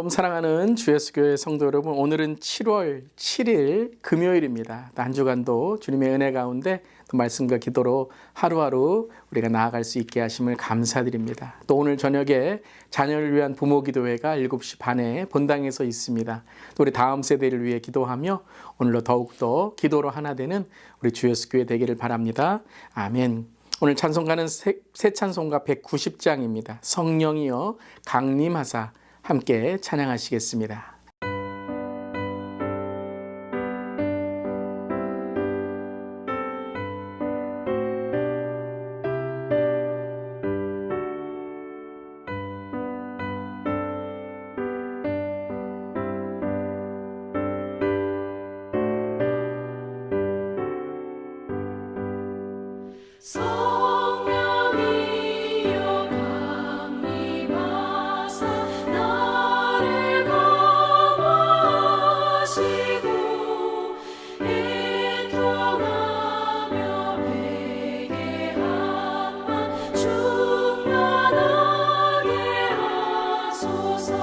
샬롬 사랑하는 주 예수 교회 성도 여러분, 오늘은 7월 7일 금요일입니다. 한 주간도 주님의 은혜 가운데 또 말씀과 기도로 하루하루 우리가 나아갈 수 있게 하심을 감사드립니다. 또 오늘 저녁에 자녀를 위한 부모 기도회가 7시 반에 본당에서 있습니다. 또 우리 다음 세대를 위해 기도하며 오늘로 더욱더 기도로 하나 되는 우리 주 예수 교회 되기를 바랍니다. 아멘. 오늘 찬송가는 새 찬송가 190장입니다. 성령이여 강림하사 함께 찬양하시겠습니다. 성령이여 강림하사 나를 감화하시고 애통하며 회개함만 충만하게 하소서.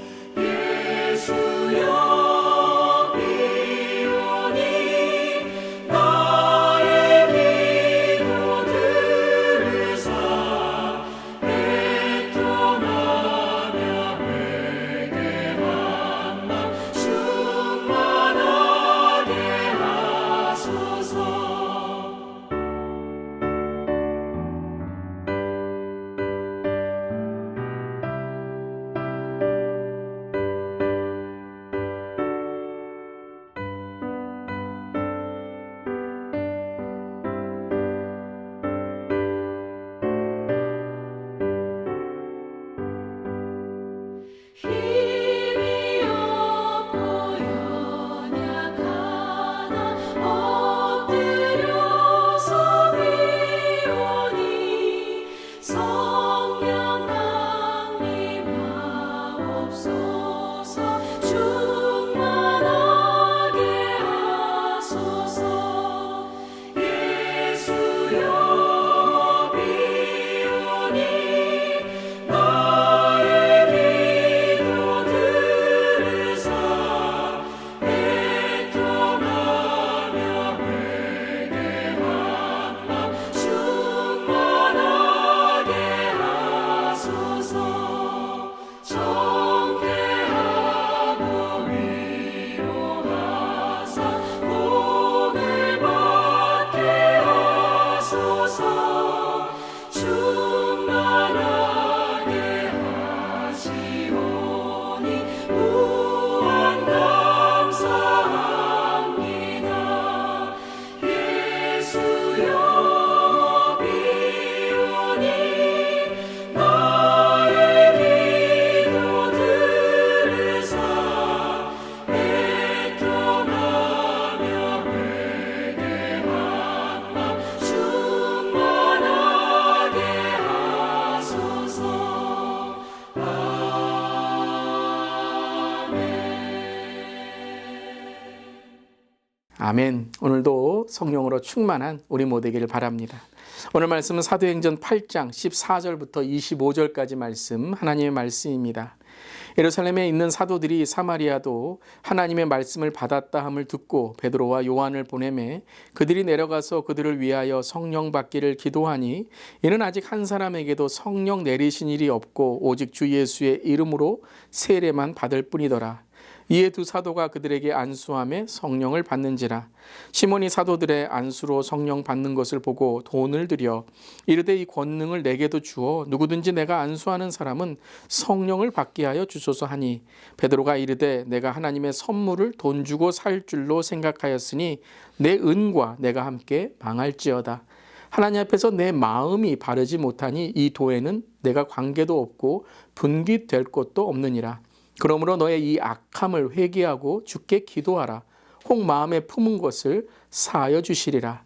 예수여 힘이 없고 연약하나 엎드려서 비오니 성령 강림하옵소서. 충만하게 하소서. 예수여 비오니 아멘. 오늘도 성령으로 충만한 우리 모두 되기를 바랍니다. 오늘 말씀은 사도행전 8장 14절부터 25절까지 말씀, 하나님의 말씀입니다. 예루살렘에 있는 사도들이 사마리아도 하나님의 말씀을 받았다 함을 듣고 베드로와 요한을 보내매 그들이 내려가서 그들을 위하여 성령 받기를 기도하니 이는 아직 한 사람에게도 성령 내리신 일이 없고 오직 주 예수의 이름으로 세례만 받을 뿐이더라. 이에 두 사도가 그들에게 안수함에 성령을 받는지라. 시몬이 사도들의 안수로 성령 받는 것을 보고 돈을 들여 이르되 이 권능을 내게도 주어 누구든지 내가 안수하는 사람은 성령을 받게 하여 주소서 하니, 베드로가 이르되 내가 하나님의 선물을 돈 주고 살 줄로 생각하였으니 내 은과 내가 함께 망할지어다. 하나님 앞에서 내 마음이 바르지 못하니 이 도에는 내가 관계도 없고 분깃될 것도 없느니라. 그러므로 너의 이 악함을 회개하고 주께 기도하라. 혹 마음에 품은 것을 사하여 주시리라.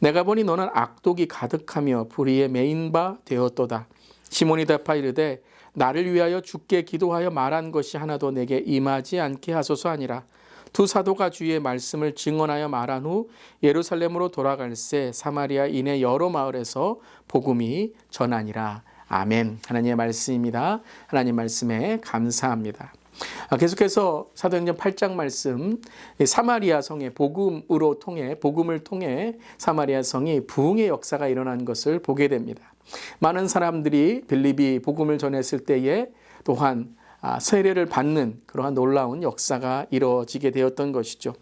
내가 보니 너는 악독이 가득하며 불의에 매인 바 되었도다. 시몬이 답하 이르되 나를 위하여 주께 기도하여 말한 것이 하나도 내게 임하지 않게 하소서 하니라. 두 사도가 주의 말씀을 증언하여 말한 후 예루살렘으로 돌아갈새 사마리아 이내 여러 마을에서 복음이 전하니라. 아멘. 하나님의 말씀입니다. 하나님 말씀에 감사합니다. 계속해서 사도행전 8장 말씀, 사마리아 성의 복음을 통해 사마리아 성이 부흥의 역사가 일어난 것을 보게 됩니다. 많은 사람들이 빌립이 복음을 전했을 때에 또한 세례를 받는 그러한 놀라운 역사가 이루어지게 되었던 것이죠.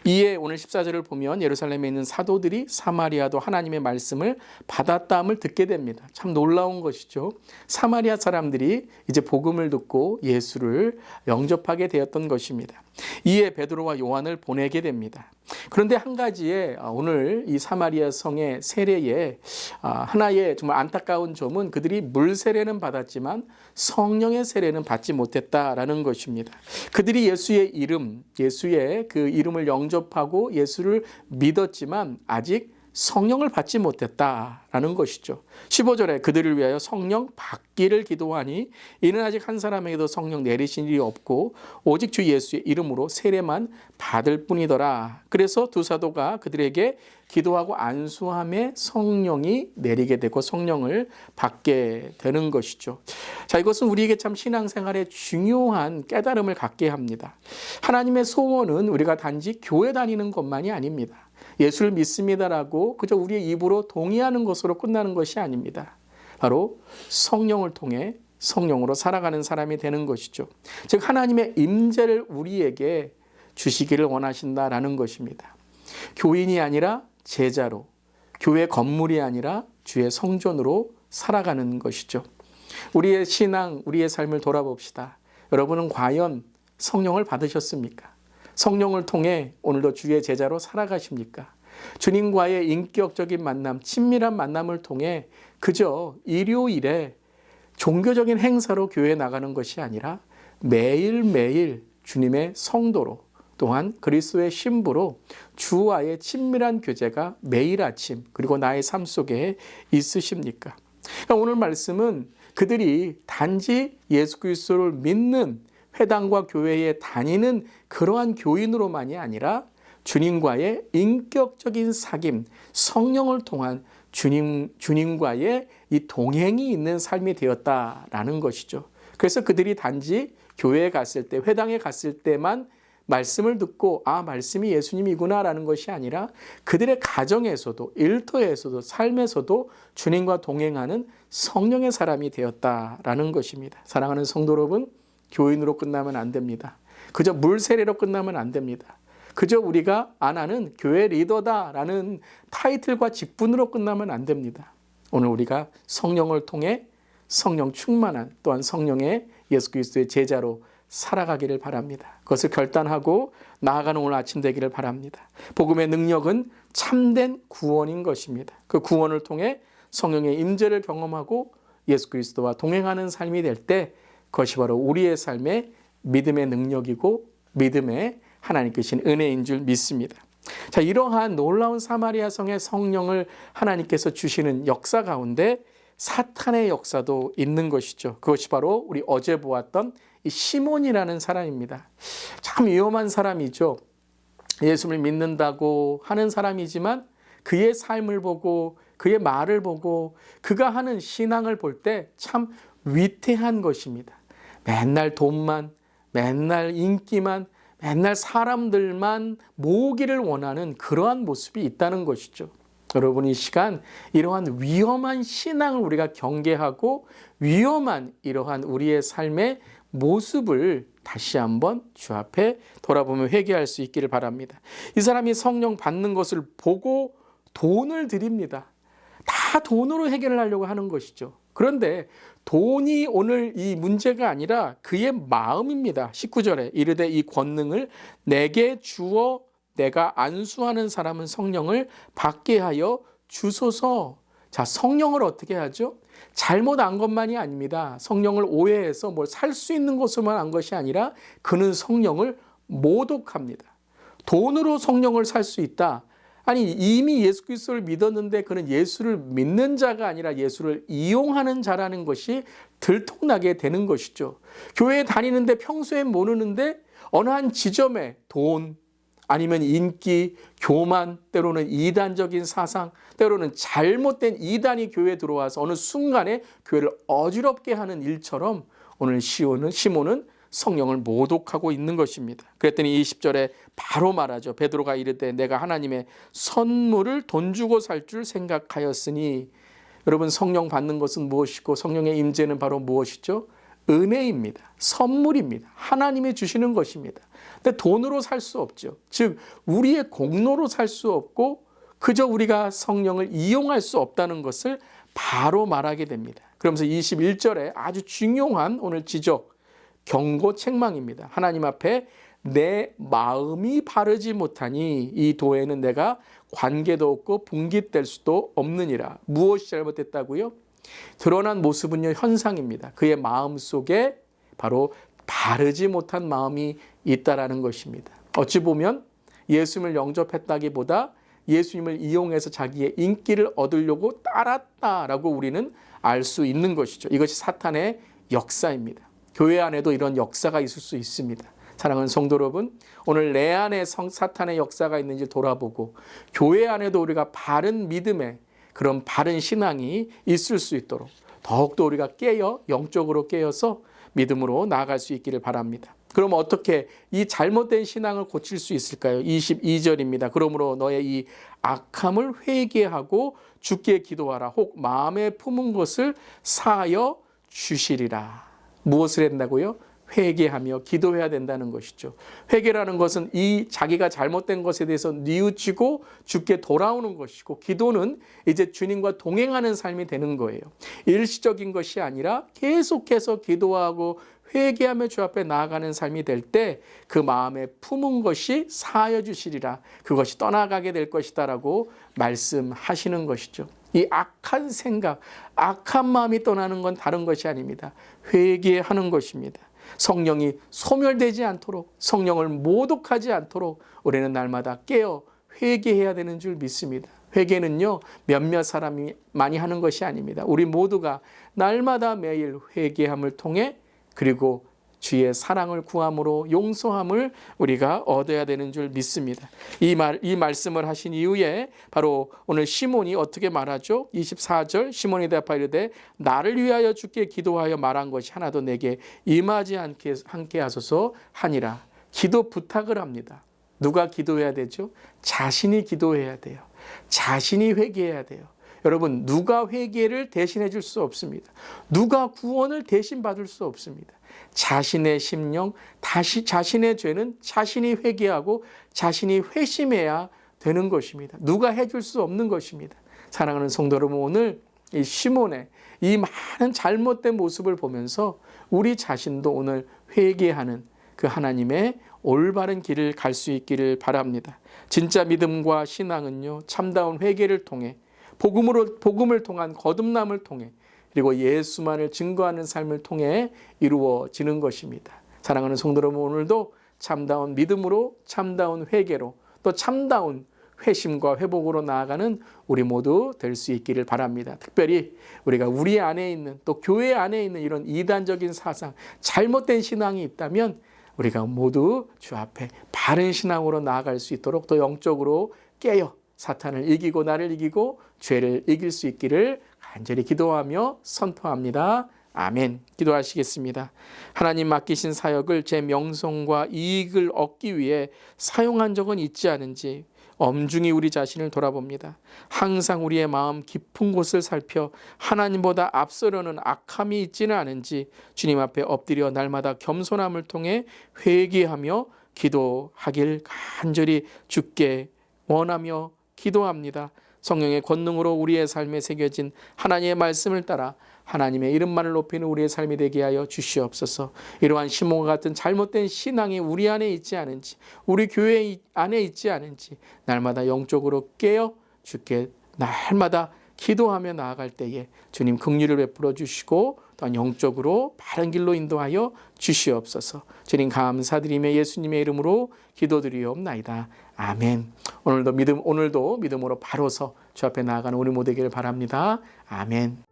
이에 오늘 14절을 보면 예루살렘에 있는 사도들이 사마리아도 하나님의 말씀을 받았다함을 듣게 됩니다. 참 놀라운 것이죠. 사마리아 사람들이 이제 복음을 듣고 예수를 영접하게 되었던 것입니다. 이에 베드로와 요한을 보내게 됩니다. 그런데 한 가지의 오늘 이 사마리아 성의 세례에 하나의 정말 안타까운 점은 그들이 물 세례는 받았지만 성령의 세례는 받지 못했다라는 것입니다. 그들이 예수의 그 이름을 영접하고 예수를 믿었지만 아직 성령을 받지 못했다라는 것이죠. 15절에 그들을 위하여 성령 받기를 기도하니 이는 아직 한 사람에게도 성령 내리신 일이 없고 오직 주 예수의 이름으로 세례만 받을 뿐이더라. 그래서 두 사도가 그들에게 기도하고 안수함에 성령이 내리게 되고 성령을 받게 되는 것이죠. 자, 이것은 우리에게 참 신앙생활에 중요한 깨달음을 갖게 합니다. 하나님의 소원은 우리가 단지 교회 다니는 것만이 아닙니다. 예수를 믿습니다라고 그저 우리의 입으로 동의하는 것으로 끝나는 것이 아닙니다. 바로 성령을 통해 성령으로 살아가는 사람이 되는 것이죠. 즉 하나님의 임재를 우리에게 주시기를 원하신다라는 것입니다. 교인이 아니라 제자로, 교회 건물이 아니라 주의 성전으로 살아가는 것이죠. 우리의 신앙, 우리의 삶을 돌아봅시다. 여러분은 과연 성령을 받으셨습니까? 성령을 통해 오늘도 주의 제자로 살아가십니까? 주님과의 인격적인 만남, 친밀한 만남을 통해 그저 일요일에 종교적인 행사로 교회에 나가는 것이 아니라 매일매일 주님의 성도로 또한 그리스도의 신부로 주와의 친밀한 교제가 매일 아침 그리고 나의 삶 속에 있으십니까? 그러니까 오늘 말씀은 그들이 단지 예수 그리스도를 믿는 회당과 교회에 다니는 그러한 교인으로만이 아니라 주님과의 인격적인 사귐, 성령을 통한 주님과의 이 동행이 있는 삶이 되었다라는 것이죠. 그래서 그들이 단지 교회에 갔을 때, 회당에 갔을 때만 말씀을 듣고 말씀이 예수님이구나라는 것이 아니라 그들의 가정에서도, 일터에서도, 삶에서도 주님과 동행하는 성령의 사람이 되었다라는 것입니다. 사랑하는 성도 여러분, 교인으로 끝나면 안 됩니다. 그저 물 세례로 끝나면 안 됩니다. 그저 우리가 나는 교회 리더다라는 타이틀과 직분으로 끝나면 안 됩니다. 오늘 우리가 성령을 통해 성령 충만한 또한 성령의 예수 그리스도의 제자로 살아가기를 바랍니다. 그것을 결단하고 나아가는 오늘 아침 되기를 바랍니다. 복음의 능력은 참된 구원인 것입니다. 그 구원을 통해 성령의 임재를 경험하고 예수 그리스도와 동행하는 삶이 될 때 그것이 바로 우리의 삶의 믿음의 능력이고 믿음의 하나님께신 은혜인 줄 믿습니다. 자, 이러한 놀라운 사마리아 성의 성령을 하나님께서 주시는 역사 가운데 사탄의 역사도 있는 것이죠. 그것이 바로 우리 어제 보았던 이 시몬이라는 사람입니다. 참 위험한 사람이죠. 예수를 믿는다고 하는 사람이지만 그의 삶을 보고 그의 말을 보고 그가 하는 신앙을 볼 때 참 위태한 것입니다. 맨날 돈만, 맨날 인기만, 맨날 사람들만 모으기를 원하는 그러한 모습이 있다는 것이죠. 여러분, 이 시간 이러한 위험한 신앙을 우리가 경계하고 위험한 이러한 우리의 삶의 모습을 다시 한번 주 앞에 돌아보며 회개할 수 있기를 바랍니다. 이 사람이 성령 받는 것을 보고 돈을 드립니다. 다 돈으로 해결을 하려고 하는 것이죠. 그런데 돈이 오늘 이 문제가 아니라 그의 마음입니다. 19절에 이르되 이 권능을 내게 주어 내가 안수하는 사람은 성령을 받게 하여 주소서. 자, 성령을 어떻게 하죠? 잘못 안 것만이 아닙니다. 성령을 오해해서 뭘 살 수 있는 것으로만 안 것이 아니라 그는 성령을 모독합니다. 돈으로 성령을 살 수 있다. 아니, 이미 예수 그리스도를 믿었는데 그는 예수를 믿는 자가 아니라 예수를 이용하는 자라는 것이 들통나게 되는 것이죠. 교회에 다니는데 평소에 모르는데 어느 한 지점에 돈, 아니면 인기, 교만, 때로는 이단적인 사상, 때로는 잘못된 이단이 교회에 들어와서 어느 순간에 교회를 어지럽게 하는 일처럼 오늘 시몬은 성령을 모독하고 있는 것입니다. 그랬더니 20절에 바로 말하죠. 베드로가 이르되 내가 하나님의 선물을 돈 주고 살 줄 생각하였으니. 여러분, 성령 받는 것은 무엇이고 성령의 임재는 바로 무엇이죠? 은혜입니다. 선물입니다. 하나님이 주시는 것입니다. 근데 돈으로 살 수 없죠. 즉 우리의 공로로 살 수 없고 그저 우리가 성령을 이용할 수 없다는 것을 바로 말하게 됩니다. 그러면서 21절에 아주 중요한 오늘 지적, 경고, 책망입니다. 하나님 앞에 내 마음이 바르지 못하니 이 도에는 내가 관계도 없고 분깃될 수도 없느니라. 무엇이 잘못됐다고요? 드러난 모습은요, 현상입니다. 그의 마음 속에 바로 바르지 못한 마음이 있다라는 것입니다. 어찌 보면 예수님을 영접했다기보다 예수님을 이용해서 자기의 인기를 얻으려고 따랐다라고 우리는 알 수 있는 것이죠. 이것이 사탄의 역사입니다. 교회 안에도 이런 역사가 있을 수 있습니다. 사랑하는 성도 여러분, 오늘 내 안에 사탄의 역사가 있는지 돌아보고 교회 안에도 우리가 바른 믿음의 그런 바른 신앙이 있을 수 있도록 더욱더 우리가 영적으로 깨어서 믿음으로 나아갈 수 있기를 바랍니다. 그럼 어떻게 이 잘못된 신앙을 고칠 수 있을까요? 22절입니다. 그러므로 너의 이 악함을 회개하고 주께 기도하라. 혹 마음에 품은 것을 사하여 주시리라. 무엇을 한다고요? 회개하며 기도해야 된다는 것이죠. 회개라는 것은 이 자기가 잘못된 것에 대해서 뉘우치고 주께 돌아오는 것이고, 기도는 이제 주님과 동행하는 삶이 되는 거예요. 일시적인 것이 아니라 계속해서 기도하고 회개하며 주 앞에 나아가는 삶이 될 때 그 마음에 품은 것이 사하여 주시리라. 그것이 떠나가게 될 것이다 라고 말씀하시는 것이죠. 이 악한 생각, 악한 마음이 떠나는 건 다른 것이 아닙니다. 회개하는 것입니다. 성령이 소멸되지 않도록, 성령을 모독하지 않도록 우리는 날마다 깨어 회개해야 되는 줄 믿습니다. 회개는요, 몇몇 사람이 많이 하는 것이 아닙니다. 우리 모두가 날마다 매일 회개함을 통해, 그리고 주의 사랑을 구함으로 용서함을 우리가 얻어야 되는 줄 믿습니다. 이 말씀을 하신 이후에 바로 오늘 시몬이 어떻게 말하죠? 24절, 시몬이 대답하여 이르되 나를 위하여 주께 기도하여 말한 것이 하나도 내게 임하지 않게 하소서 하니라. 기도 부탁을 합니다. 누가 기도해야 되죠? 자신이 기도해야 돼요. 자신이 회개해야 돼요. 여러분, 누가 회개를 대신해 줄 수 없습니다. 누가 구원을 대신 받을 수 없습니다. 자신의 심령, 자신의 죄는 자신이 회개하고 자신이 회심해야 되는 것입니다. 누가 해줄 수 없는 것입니다. 사랑하는 성도 여러분, 오늘 이 시몬의 이 많은 잘못된 모습을 보면서 우리 자신도 오늘 회개하는 그 하나님의 올바른 길을 갈 수 있기를 바랍니다. 진짜 믿음과 신앙은요, 참다운 회개를 통해 복음을 통한 거듭남을 통해, 그리고 예수만을 증거하는 삶을 통해 이루어지는 것입니다. 사랑하는 성도 여러분, 오늘도 참다운 믿음으로, 참다운 회개로, 또 참다운 회심과 회복으로 나아가는 우리 모두 될 수 있기를 바랍니다. 특별히 우리가 우리 안에 있는, 또 교회 안에 있는 이런 이단적인 사상, 잘못된 신앙이 있다면 우리가 모두 주 앞에 바른 신앙으로 나아갈 수 있도록, 또 영적으로 깨어 사탄을 이기고 나를 이기고 죄를 이길 수 있기를 간절히 기도하며 선포합니다. 아멘. 기도하시겠습니다. 하나님 맡기신 사역을 제 명성과 이익을 얻기 위해 사용한 적은 있지 않은지 엄중히 우리 자신을 돌아봅니다. 항상 우리의 마음 깊은 곳을 살펴 하나님보다 앞서려는 악함이 있지는 않은지 주님 앞에 엎드려 날마다 겸손함을 통해 회개하며 기도하길 간절히 주께 원하며 기도합니다. 성령의 권능으로 우리의 삶에 새겨진 하나님의 말씀을 따라 하나님의 이름만을 높이는 우리의 삶이 되게 하여 주시옵소서. 이러한 시몬과 같은 잘못된 신앙이 우리 안에 있지 않은지, 우리 교회 안에 있지 않은지 날마다 영적으로 깨어 주께 날마다 기도하며 나아갈 때에 주님 긍휼을 베풀어 주시고 또한 영적으로 바른 길로 인도하여 주시옵소서. 주님 감사드리며 예수님의 이름으로 기도드리옵나이다. 아멘. 오늘도 믿음으로 바로서 주 앞에 나아가는 우리 모두에게 바랍니다. 아멘.